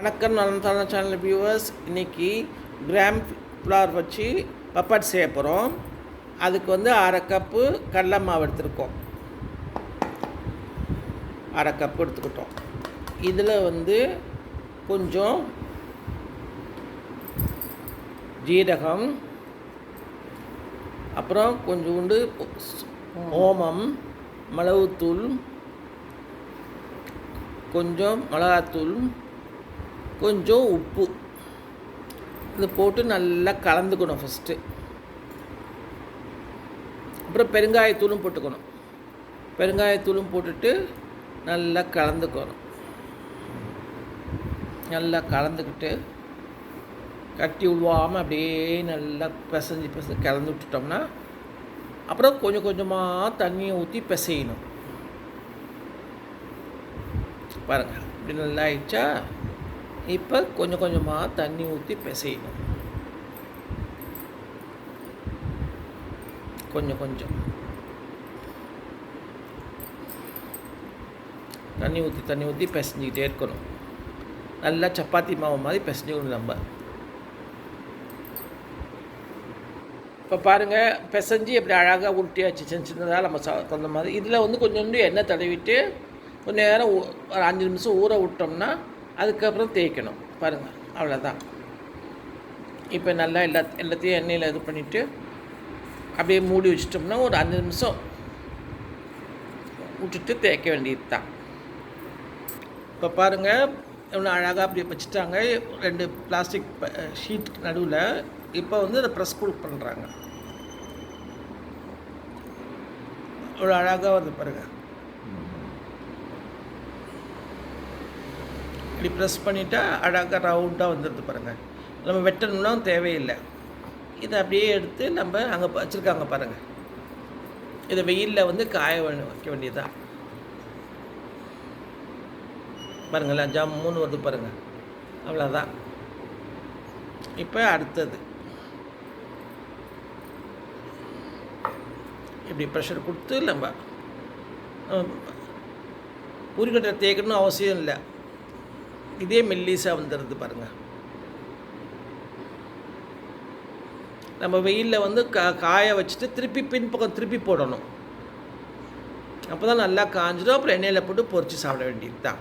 வணக்கம் நலன்தான channel viewers. இன்றைக்கி gram flower வச்சு பப்பட் செய்ய போகிறோம். அதுக்கு அரை கப்பு கடலை மாவு எடுத்துருக்கோம். அரை கப்பு எடுத்துக்கிட்டோம். இதில் கொஞ்சம் ஜீரகம், அப்புறம் கொஞ்சோண்டு ஓமம், மிளகுத்தூள், கொஞ்சம் மிளகாத்தூள், கொஞ்சம் உப்பு இது போட்டு நல்லா கலந்துக்கணும் ஃபஸ்ட்டு. அப்புறம் பெருங்காயத்தூளும் போட்டுக்கணும். பெருங்காயத்தூளும் போட்டுட்டு நல்லா கலந்துக்கணும். நல்லா கலந்துக்கிட்டு கட்டி உழுவாமல் அப்படியே நல்லா பிசைஞ்சு கலந்து விட்டுட்டோம்னா அப்புறம் கொஞ்சம் கொஞ்சமாக தண்ணியை ஊற்றி பிசையணும். பாருங்கள், இப்படி நல்லா ஆயிடுச்சா. இப்போ கொஞ்சம் கொஞ்சமாக தண்ணி ஊற்றி பிசையணும். கொஞ்சம் கொஞ்சம் தண்ணி ஊற்றி பிசைஞ்சிக்கிட்டே இருக்கணும். நல்லா சப்பாத்தி மாவு மாதிரி பிசைஞ்சிக்கணும் நம்ம. இப்போ பாருங்கள், பிசைஞ்சு எப்படி அழகாக உருட்டியாச்சு. சின்னதாக நம்ம தகுந்த மாதிரி. இதில் கொஞ்சோண்டு எண்ணெய் தடவிட்டு கொஞ்சம் நேரம் ஒரு 5 நிமிஷம் ஊற விட்டோம்னா அதுக்கப்புறம் தேய்க்கணும். பாருங்கள், அவ்வளோதான். இப்போ நல்லா எல்லாத்தையும் எண்ணெயில் இது பண்ணிவிட்டு அப்படியே மூடி வச்சிட்டோம்னா ஒரு 5 நிமிஷம் விட்டுட்டு தேய்க்க வேண்டியது தான். இப்போ பாருங்கள், இவ்வளோ அழகாக அப்படியே வச்சுட்டாங்க 2 பிளாஸ்டிக் ஷீட் நடுவில். இப்போ அதை ப்ரெஸ் பண்ணுறாங்க. இவ்வளோ அழகாக வருது பாருங்கள். இப்படி ப்ரெஸ் பண்ணிவிட்டா அழகாக ரவுண்டாக வந்துடுது பாருங்கள். நம்ம வெட்டணும்னா தேவையில்லை. இதை அப்படியே எடுத்து நம்ம அங்கே வச்சுருக்காங்க பாருங்கள். இதை வெயிலில் காய வைக்க வேண்டியதுதான். பாருங்களேன், ஜம்முன்னு வருது பாருங்கள். அவ்வளோதான். இப்போ அடுத்தது இப்படி ப்ரெஷர் கொடுத்து நம்ம பூரிக்கட்டை தேய்க்கணும்னு அவசியம் இல்லை. இதே மெல்லிஸாக வந்துடுது பாருங்கள். நம்ம வெயிலில் காய வச்சுட்டு திருப்பி பின்பக்கம் திருப்பி போடணும். அப்போ தான் நல்லா காஞ்சிடும். அப்புறம் எண்ணெயில் போட்டு பொரித்து சாப்பிட வேண்டியது தான்.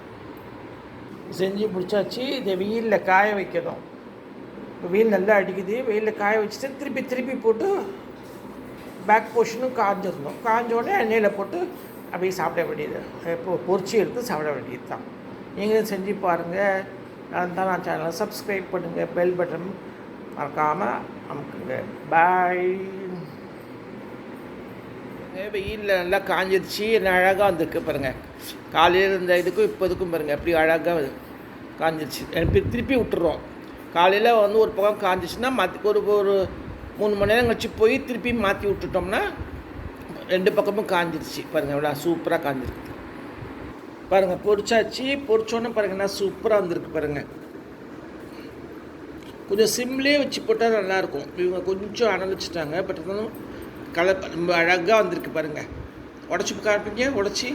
செஞ்சு பிடிச்சாச்சு. இதை வெயிலில் காய வைக்கணும். இப்போ வெயில் நல்லா அடிக்குது. வெயிலில் காய வச்சுட்டு திருப்பி போட்டு பேக் போர்ஷனும் காஞ்சிடணும். காஞ்சோடனே எண்ணெயில் போட்டு அப்படியே சாப்பிட வேண்டியது. இப்போ பொரிச்சு எடுத்து சாப்பிட வேண்டியது தான். நீங்களும் செஞ்சு பாருங்கள். நான் சேனலை சப்ஸ்கிரைப் பண்ணுங்கள். பெல் பட்டன் மறக்காமல் அமுக்குங்க. பாய். வெயிலில் நல்லா காஞ்சிருச்சு. என்ன அழகாக வந்திருக்கு பாருங்கள். காலையில் இருந்த இதுக்கும் இப்போ இதுக்கும் பாருங்கள் எப்படி அழகாக காஞ்சிருச்சு. திருப்பி விட்டுறோம். காலையில் ஒரு பக்கம் காஞ்சிச்சுன்னா ஒரு 3 மணி நேரம் கழிச்சு போய் திருப்பி மாற்றி விட்டுட்டோம்னா 2 பக்கமும் காஞ்சிருச்சு பாருங்கள். எவ்வளோ சூப்பராக காஞ்சிருக்கு பாருங்கள். பொரிச்சாச்சு. பொரிச்சோன்னே பாருங்கள் நான் சூப்பராக வந்திருக்கு பாருங்கள். கொஞ்சம் சிம்லேயே வச்சு போட்டால் நல்லாயிருக்கும். இவங்க கொஞ்சம் அனலிச்சிட்டாங்க. பட் இருந்தாலும் ரொம்ப அழகாக வந்திருக்கு பாருங்கள். உடச்சி காட்டுங்க. உடச்சி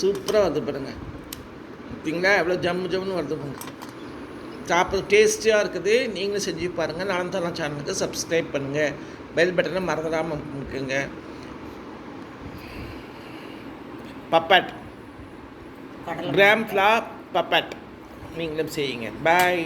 சூப்பராக வருது பாருங்கள். பார்த்தீங்களா எவ்வளோ ஜம்முன்னு வருது பாருங்கள். சாப்பிட்றது டேஸ்டியாக இருக்குது. நீங்களும் செஞ்சு பாருங்கள். நலன்தான சேனலுக்கு சப்ஸ்கிரைப் பண்ணுங்கள். பெல் பட்டனை மறந்துடாமல் அமுக்குங்க. பப்பட் கிராம் ஃப்ளார் பப்பட் நீங்களும் செய்யுங்க. பாய்.